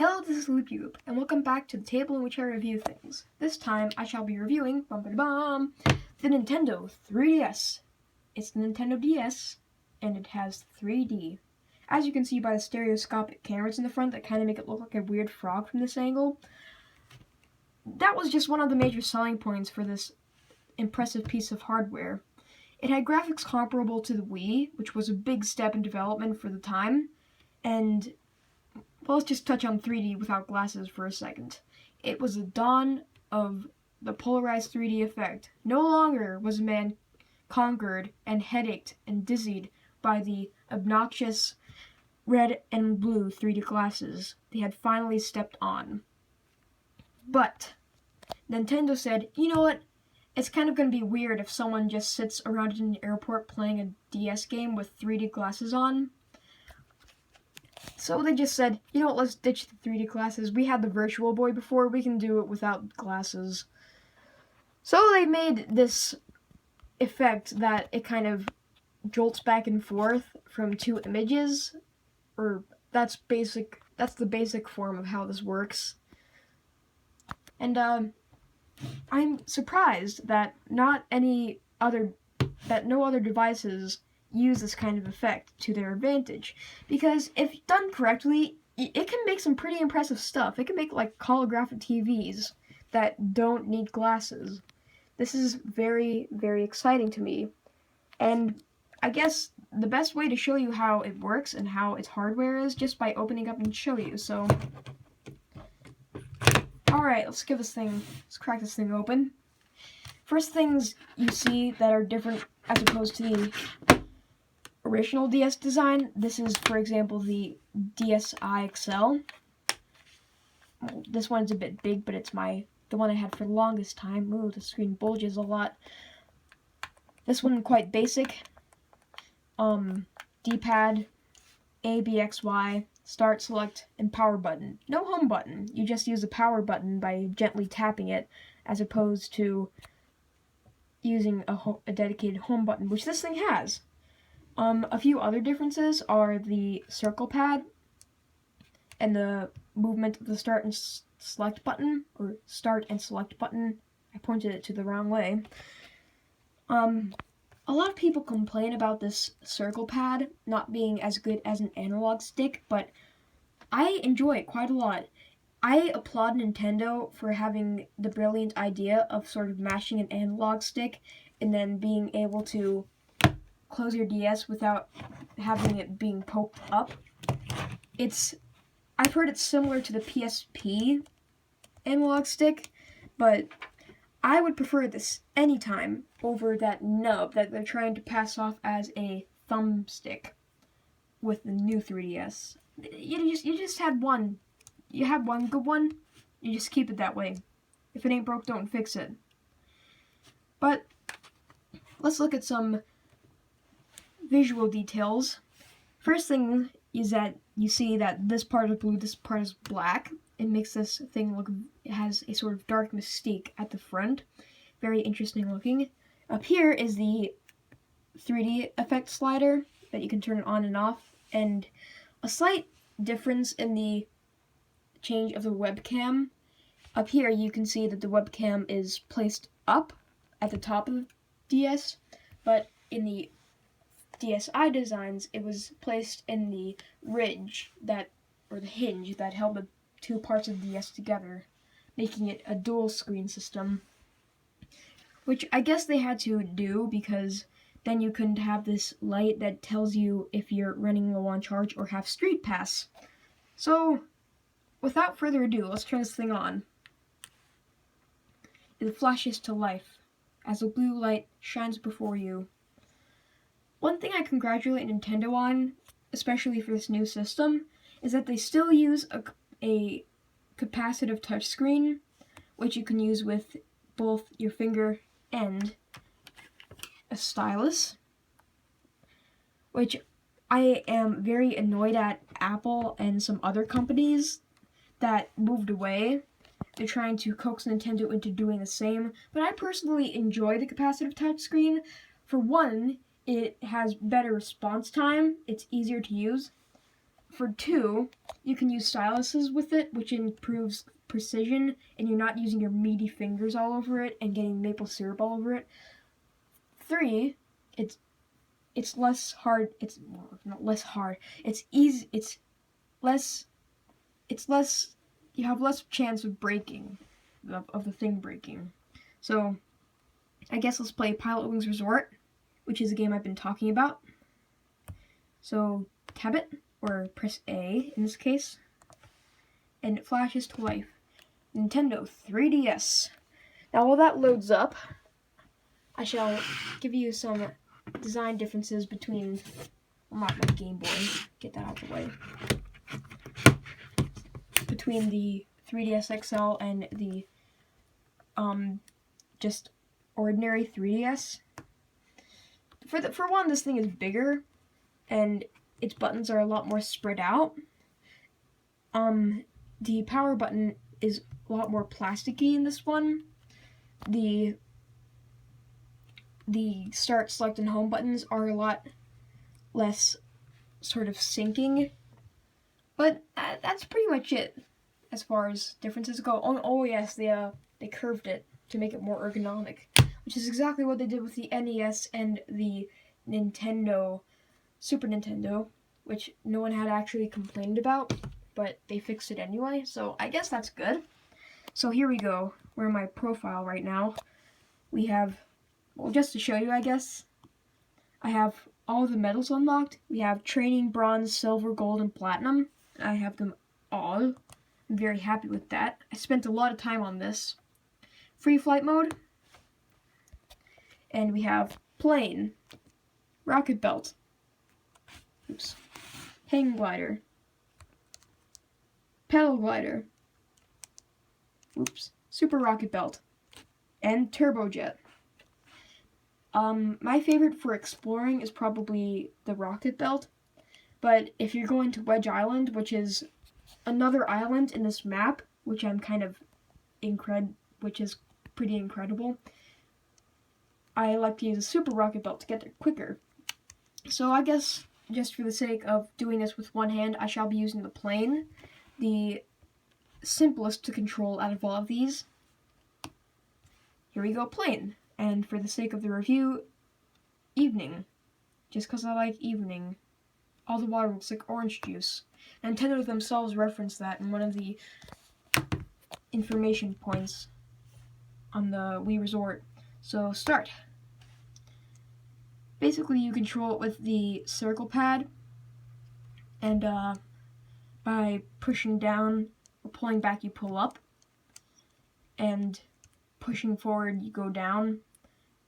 Hello, this is LoopyLoop, and welcome back to the table in which I review things. This time, I shall be reviewing, the Nintendo 3DS. It's the Nintendo DS, and it has 3D. As you can see by the stereoscopic cameras in the front that kind of make it look like a weird frog from this angle, that was just one of the major selling points for this impressive piece of hardware. It had graphics comparable to the Wii, which was a big step in development for the time, and well, let's just touch on 3D without glasses for a second. It was the dawn of the polarized 3D effect. No longer was a man conquered and headached and dizzied by the obnoxious red and blue 3D glasses they had finally stepped on. But Nintendo said, you know what? It's kind of going to be weird if someone just sits around in an airport playing a DS game with 3D glasses on. So they just said, you know what, let's ditch the 3D glasses. We had the Virtual Boy before, we can do it without glasses. So they made this effect that it kind of jolts back and forth from two images, or that's the basic form of how this works. And I'm surprised that no other devices use this kind of effect to their advantage, because if done correctly, it can make some pretty impressive stuff. It can make like holographic TVs that don't need glasses. This is very, very exciting to me, and I guess the best way to show you how it works and how its hardware is just by opening up and show you. So, alright, let's crack this thing open. First things you see that are different as opposed to the original DS design. This is, for example, the DSi XL. This one's a bit big, but it's the one I had for the longest time. Ooh, the screen bulges a lot. This one quite basic. D-pad, A, B, X, Y, start, select, and power button. No home button. You just use the power button by gently tapping it, as opposed to using a dedicated home button, which this thing has. A few other differences are the circle pad and the movement of the start and select button, or start and select button. I pointed it to the wrong way. A lot of people complain about this circle pad not being as good as an analog stick, but I enjoy it quite a lot. I applaud Nintendo for having the brilliant idea of sort of mashing an analog stick and then being able to close your DS without having it being poked up. I've heard it's similar to the PSP analog stick, but I would prefer this anytime over that nub that they're trying to pass off as a thumbstick with the new 3DS. You just had one. You have one good one, you just keep it that way. If it ain't broke, don't fix it. But let's look at some visual details. First thing is that you see that this part is blue, this part is black. It makes this thing look, it has a sort of dark mystique at the front. Very interesting looking. Up here is the 3D effect slider that you can turn it on and off, and a slight difference in the change of the webcam. Up here you can see that the webcam is placed up at the top of the DS, but in the DSi designs it was placed in the ridge or the hinge that held the two parts of the DS together, making it a dual screen system, which I guess they had to do because then you couldn't have this light that tells you if you're running low on charge or have street pass. So without further ado, let's turn this thing on. It flashes to life as the blue light shines before you. One thing I congratulate Nintendo on, especially for this new system, is that they still use a capacitive touchscreen, which you can use with both your finger and a stylus, which I am very annoyed at Apple and some other companies that moved away. They're trying to coax Nintendo into doing the same, but I personally enjoy the capacitive touchscreen. For one, it has better response time, it's easier to use. for 2, you can use styluses with it, which improves precision, and you're not using your meaty fingers all over it and getting maple syrup all over it. 3, it's less hard. It's not less hard. It's easy. It's less. You have less chance of breaking, of the thing breaking. So, I guess let's play Pilotwings Resort, which is a game I've been talking about. So, tab it, or press A in this case, and it flashes to life. Nintendo 3DS. Now, while that loads up, I shall give you some design differences between, well, not my Game Boy, get that out of the way, between the 3DS XL and the just ordinary 3DS. For one, this thing is bigger, and its buttons are a lot more spread out. The power button is a lot more plasticky in this one. The start, select, and home buttons are a lot less sort of sinking. But that's pretty much it as far as differences go. Oh yes, they curved it to make it more ergonomic, which is exactly what they did with the NES and the Super Nintendo, which no one had actually complained about, but they fixed it anyway, so I guess that's good. So here we go. We're in my profile right now. We have, well, just to show you, I guess, I have all the medals unlocked. We have training, bronze, silver, gold, and platinum. I have them all. I'm very happy with that. I spent a lot of time on this. Free flight mode. And we have plane, rocket belt, hang glider, pedal glider, super rocket belt, and turbojet. My favorite for exploring is probably the rocket belt, but if you're going to Wedge Island, which is another island in this map, which I'm kind of which is pretty incredible, I like to use a super rocket belt to get there quicker. So I guess just for the sake of doing this with one hand, I shall be using the plane, the simplest to control out of all of these. Here we go, plane. And for the sake of the review, evening. Just because I like evening. All the water looks like orange juice. Nintendo themselves referenced that in one of the information points on the Wii Resort. So, start. Basically, you control it with the circle pad, and by pushing down or pulling back, you pull up, and pushing forward, you go down.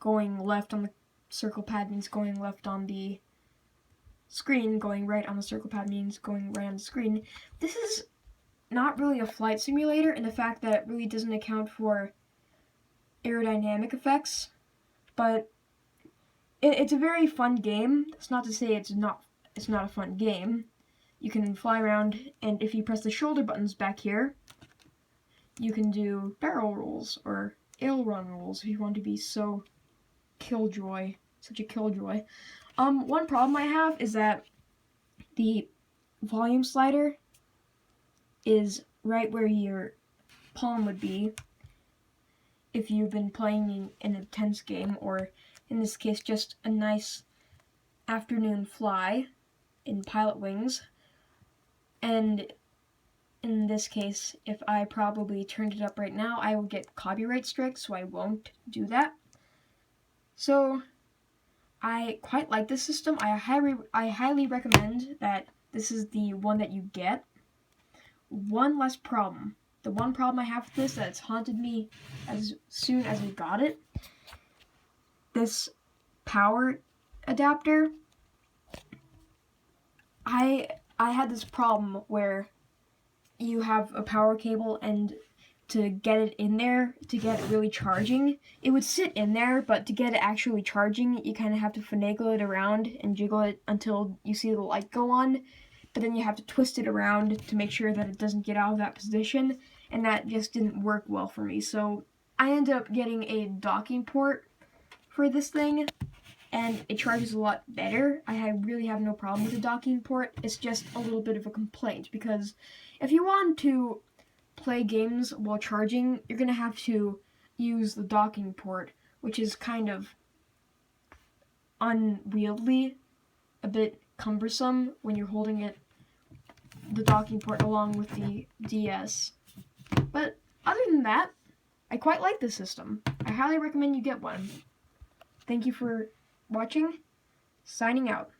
Going left on the circle pad means going left on the screen. Going right on the circle pad means going right on the screen. This is not really a flight simulator in the fact that it really doesn't account for aerodynamic effects, but it's a very fun game. It's not to say it's not a fun game. You can fly around, and if you press the shoulder buttons back here, you can do barrel rolls or aileron rolls if you want to be such a killjoy. One problem I have is that the volume slider is right where your palm would be if you've been playing an intense game, or in this case, just a nice afternoon fly in Pilotwings. And in this case, if I probably turned it up right now, I will get copyright strike, so I won't do that. So, I quite like this system. I highly recommend that this is the one that you get. One less problem. The one problem I have with this that's haunted me as soon as I got it, this power adapter. I had this problem where you have a power cable, and to get it in there, to get it really charging, it would sit in there, but to get it actually charging, you kind of have to finagle it around and jiggle it until you see the light go on, but then you have to twist it around to make sure that it doesn't get out of that position, and that just didn't work well for me. So I ended up getting a docking port for this thing, and it charges a lot better. Really have no problem with the docking port. It's just a little bit of a complaint because if you want to play games while charging, you're going to have to use the docking port, which is kind of unwieldy, a bit cumbersome when you're holding it, the docking port along with the DS. But other than that, I quite like this system. I highly recommend you get one. Thank you for watching. Signing out.